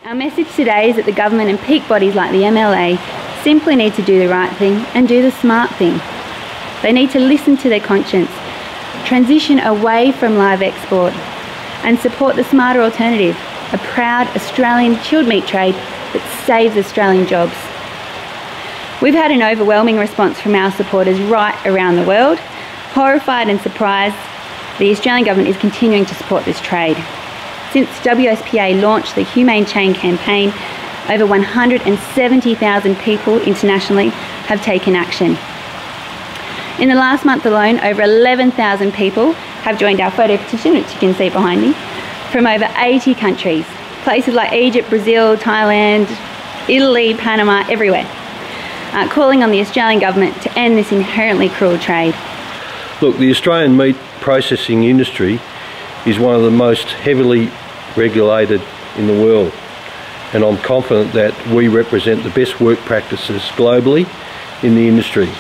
Our message today is that the government and peak bodies like the MLA simply need to do the right thing and do the smart thing. They need to listen to their conscience, transition away from live export and support the smarter alternative, a proud Australian chilled meat trade that saves Australian jobs. We've had an overwhelming response from our supporters right around the world. Horrified and surprised, the Australian government is continuing to support this trade. Since WSPA launched the Humane Chain campaign, over 170,000 people internationally have taken action. In the last month alone, over 11,000 people have joined our photo petition, which you can see behind me, from over 80 countries. Places like Egypt, Brazil, Thailand, Italy, Panama, everywhere. Calling on the Australian government to end this inherently cruel trade. Look, the Australian meat processing industry is one of the most heavily regulated in the world, and I'm confident that we represent the best work practices globally in the industry.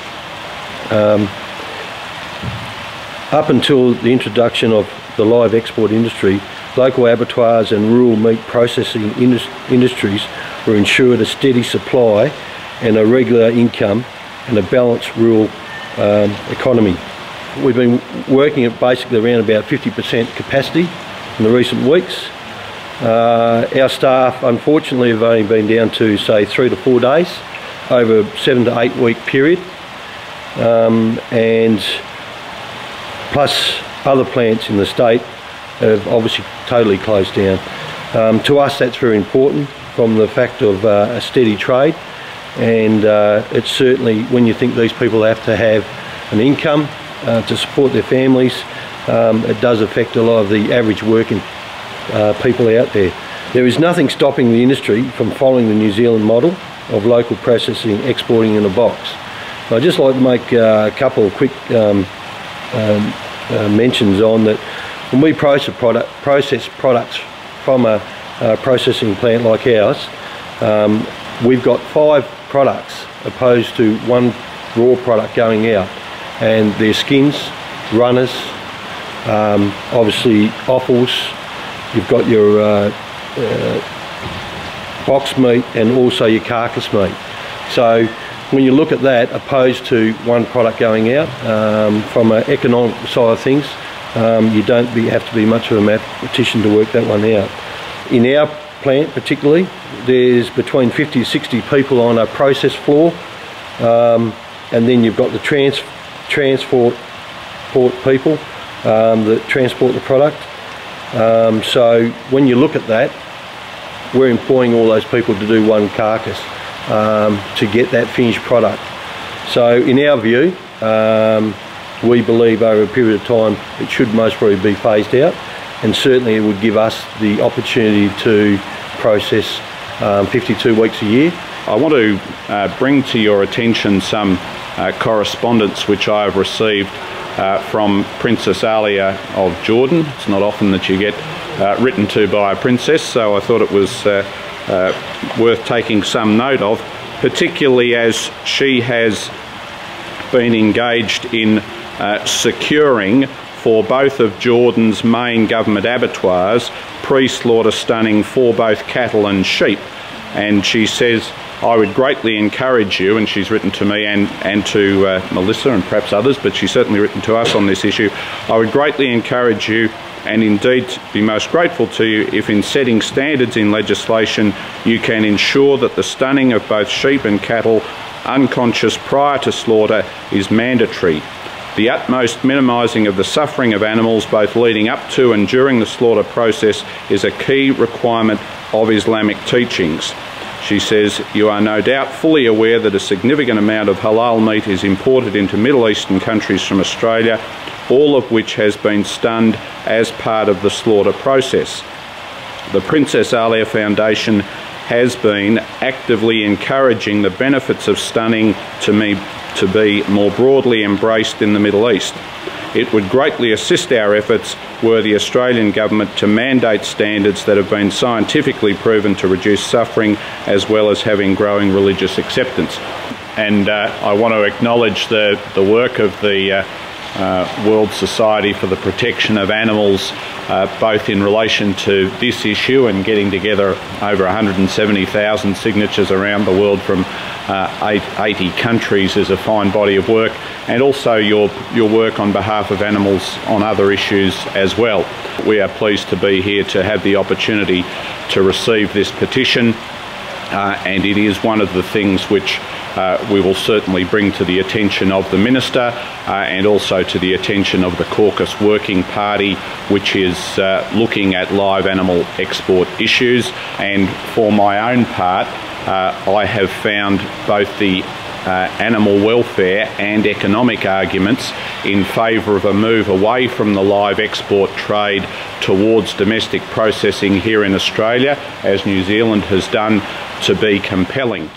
Up until the introduction of the live export industry, local abattoirs and rural meat processing industries were ensured a steady supply and a regular income and a balanced rural economy. We've been working at basically around about 50% capacity in the recent weeks. Our staff unfortunately have only been down to say 3 to 4 days over a 7 to 8 week period, and plus other plants in the state have obviously totally closed down. To us that's very important from the fact of a steady trade, and it's certainly, when you think these people have to have an income to support their families, it does affect a lot of the average working people out there. There is nothing stopping the industry from following the New Zealand model of local processing, exporting in a box. I'd just like to make a couple of quick mentions on that. When we process products from a processing plant like ours, we've got 5 products opposed to 1 raw product going out, and their skins, runners, obviously offals, you've got your box meat and also your carcass meat. So when you look at that opposed to 1 product going out, from an economic side of things, you don't have to be much of a mathematician to work that one out. In our plant particularly, there's between 50 to 60 people on a process floor, and then you've got the transport people that transport the product. So when you look at that, we're employing all those people to do 1 carcass to get that finished product. So in our view, we believe over a period of time it should most probably be phased out, and certainly it would give us the opportunity to process 52 weeks a year. I want to bring to your attention some correspondence which I have received from Princess Alia of Jordan. It's not often that you get written to by a princess, so I thought it was worth taking some note of, particularly as she has been engaged in securing for both of Jordan's main government abattoirs pre-slaughter stunning for both cattle and sheep. And she says, I would greatly encourage you, and she's written to me and to Melissa and perhaps others, but she's certainly written to us on this issue, I would greatly encourage you, and indeed be most grateful to you, if in setting standards in legislation you can ensure that the stunning of both sheep and cattle unconscious prior to slaughter is mandatory. The utmost minimising of the suffering of animals both leading up to and during the slaughter process is a key requirement of Islamic teachings. She says, you are no doubt fully aware that a significant amount of halal meat is imported into Middle Eastern countries from Australia, all of which has been stunned as part of the slaughter process. The Princess Alia Foundation has been actively encouraging the benefits of stunning to be more broadly embraced in the Middle East. It would greatly assist our efforts were the Australian government to mandate standards that have been scientifically proven to reduce suffering, as well as having growing religious acceptance. And I want to acknowledge the work of the World Society for the Protection of Animals, both in relation to this issue and getting together over 170,000 signatures around the world from 80 countries is a fine body of work, and also your work on behalf of animals on other issues as well. We are pleased to be here to have the opportunity to receive this petition, and it is one of the things which we will certainly bring to the attention of the Minister and also to the attention of the Caucus Working Party, which is looking at live animal export issues. And for my own part, I have found both the animal welfare and economic arguments in favour of a move away from the live export trade towards domestic processing here in Australia, as New Zealand has done, to be compelling.